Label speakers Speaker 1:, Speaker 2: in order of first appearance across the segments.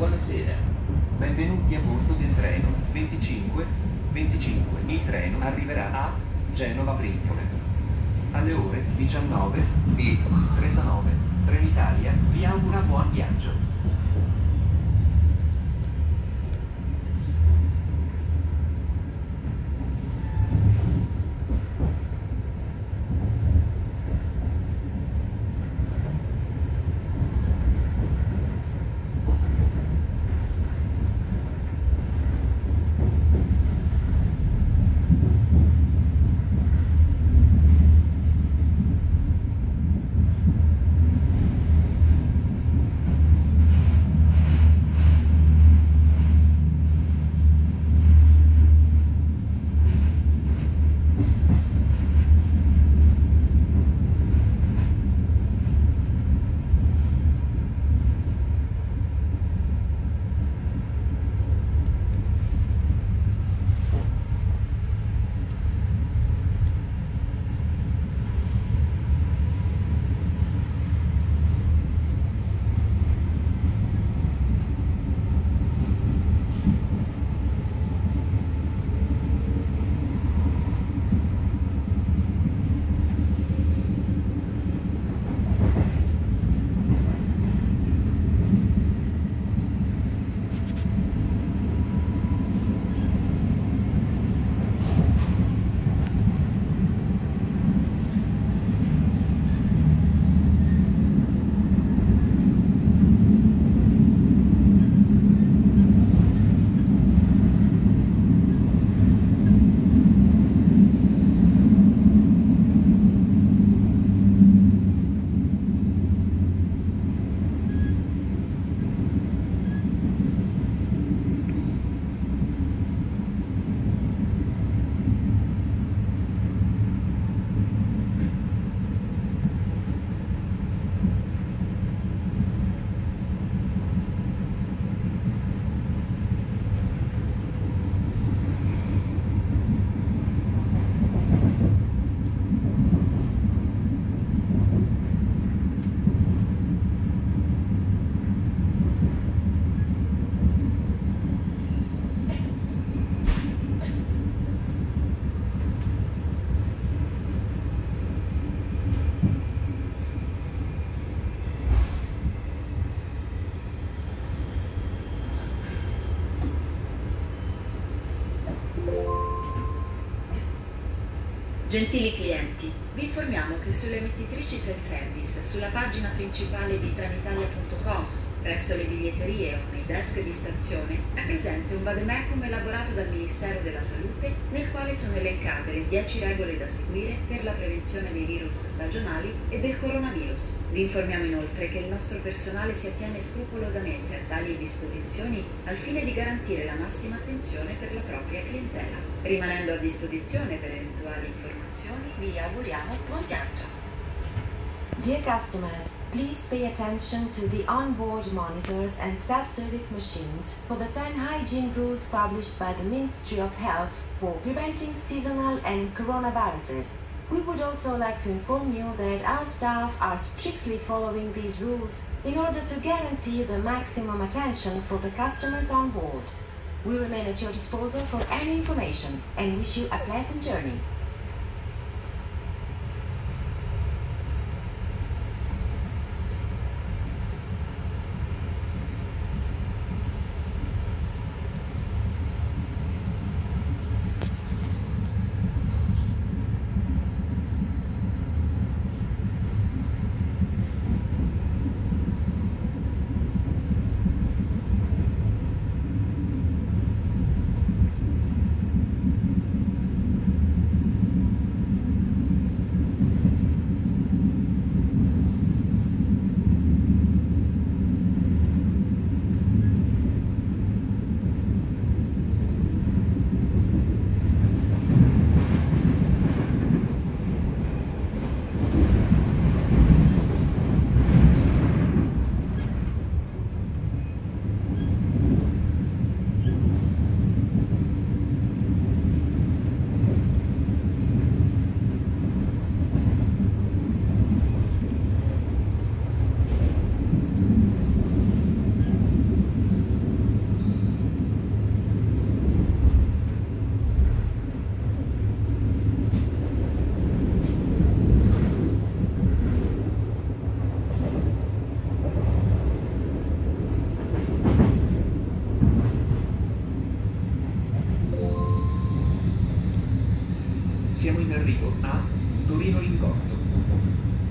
Speaker 1: Buonasera. Benvenuti a bordo del treno 25. Il treno arriverà a Genova Bricole alle ore 19:39. Trenitalia vi augura buon viaggio.
Speaker 2: Gentili clienti, vi informiamo che sulle emettitrici self-service, sulla pagina principale di Trenitalia.com, presso le biglietterie o nei desk di stazione, è presente un vademecum elaborato dal Ministero della Salute, nel quale sono elencate le 10 regole da seguire per la prevenzione dei virus stagionali e del coronavirus. Vi informiamo inoltre che il nostro personale si attiene scrupolosamente a tali disposizioni al fine di garantire la massima attenzione per la propria clientela. Rimanendo a disposizione per eventuali informazioni, vi auguriamo buon viaggio.
Speaker 3: Dear customers, please pay attention to the onboard monitors and self-service machines for the 10 hygiene rules published by the Ministry of Health for preventing seasonal and coronaviruses. We would also like to inform you that our staff are strictly following these rules in order to guarantee the maximum attention for the customers on board. We remain at your disposal for any information and wish you a pleasant journey.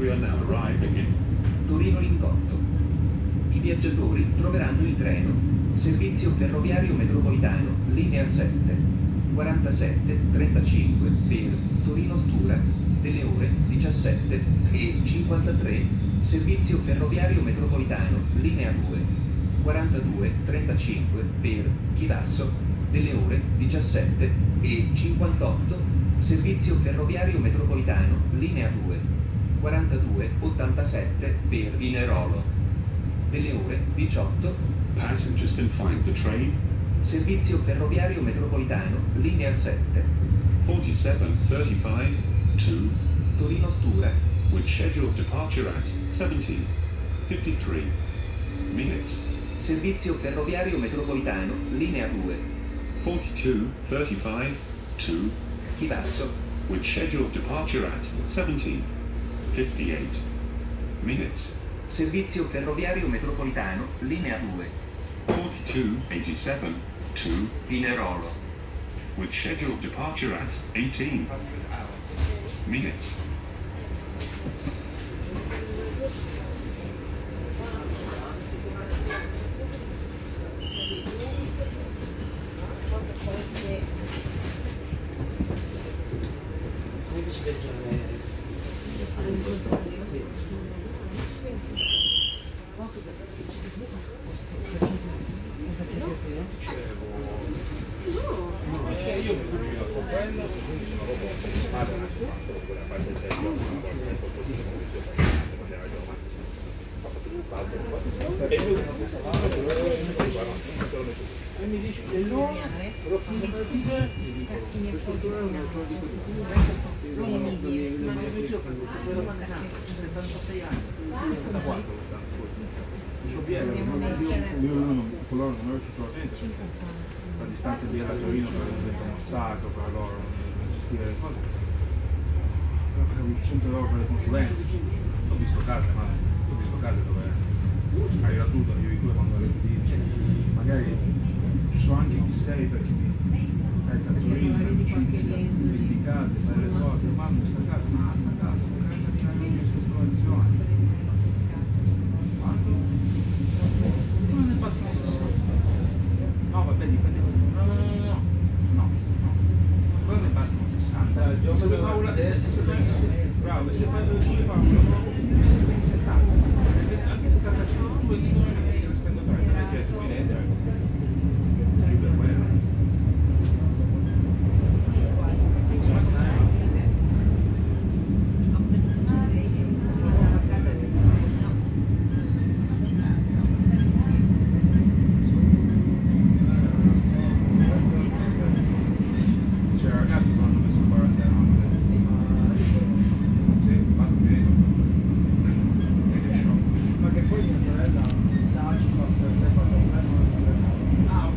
Speaker 4: We are now arriving in
Speaker 1: Torino Lingotto. I viaggiatori troveranno il treno Servizio Ferroviario Metropolitano, linea 7, 47:35 per Torino Stura, delle ore 17:53. Servizio Ferroviario Metropolitano, linea 2, 42:35 per Chivasso, delle ore 17:58. Servizio Ferroviario Metropolitano, linea 2, 42:87 per Vinerolo, delle ore 18.
Speaker 4: passengers can find the train
Speaker 1: Servizio Ferroviario Metropolitano, linea 7,
Speaker 4: 4735 to
Speaker 1: Torino Stura,
Speaker 4: with scheduled departure at 17:53 minutes.
Speaker 1: Servizio Ferroviario Metropolitano, linea 2,
Speaker 4: 4235 to
Speaker 1: Chivasso,
Speaker 4: with scheduled departure at 17:58 minutes.
Speaker 1: Servizio Ferroviario Metropolitano, linea 2,
Speaker 4: 4287 to
Speaker 1: Vinerolo,
Speaker 4: with scheduled departure at 18 minutes.
Speaker 5: La distanza di via da Torino diventa un sacco per loro gestire le cose. Sono trovato per le consulenze. Ho visto case dove hai raggiunto addirittura quando le dici, magari so anche chi sei perché mi fai a Torino, l'amicizia, di case, fare le cose, ma sta casa, magari situazione. Quando? Non ne basta 60. No, vabbè, dipende. No. Quello ne bastano 60. Se vuoi fare una. Bravo, se fai una spendi 70. Anche 75, poi dicono che spendo 30. Perché se mi rende giù per quello. Ah,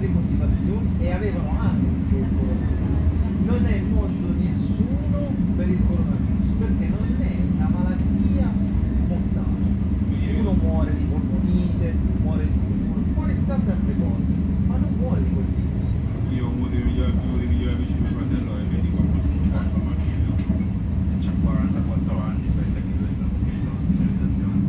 Speaker 6: motivazioni e avevano anche il coronavirus. Non è morto nessuno per il coronavirus, perché non è una malattia mortale. Uno muore di polmonite, muore di tante altre cose, ma non muore di quel virus.
Speaker 5: Io uno dei migliori amici di mio fratello è medico al pronto soccorso a Marchino e c'ha 44 anni, pensa che lui è stato finito la specializzazione,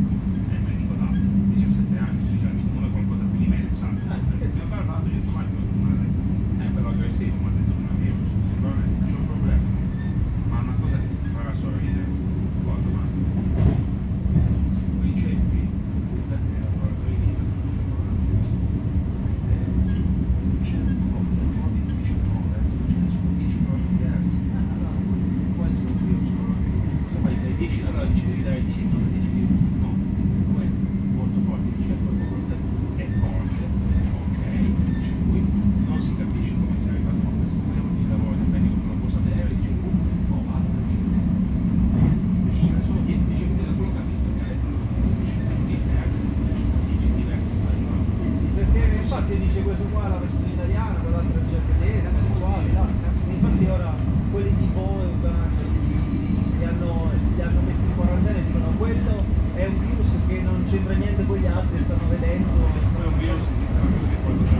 Speaker 5: è medico da 17 anni, cioè mi sembra qualcosa più di meglio, anzi, mi ha parlato, io ho detto, ma è bello aggressivo, mi ha detto un virus, sicuramente c'è un problema, ma una cosa che ti farà sorridere, guarda, ma quei ceppi, pensate ai laboratori lì, c'è un Covid-19, ce ne sono 10 Covid diversi. Allora, può essere un virus. Cosa fai? Dai 10, allora dici devi dare 10, non 10 virus. No, l'influenza molto forte, il ceppo forte è forte, ok, dice lui, non si capisce come si è arrivato a questo problema di lavoro del medico che non può sapere, dice lui, oh basta, ce ne sono 10, dice da quello che ha visto che ha detto, dice ci sono 10 diversi.
Speaker 6: Sì, perché infatti dice questo qua la versione italiana, quell'altra dice tedesca, uguali, là. Infatti ora quelli di Vogan li hanno messi in quarantena e dicono quello è un virus che non c'entra niente con gli altri, stanno vedendo.
Speaker 5: Poi è un virus che sta anche quando c'è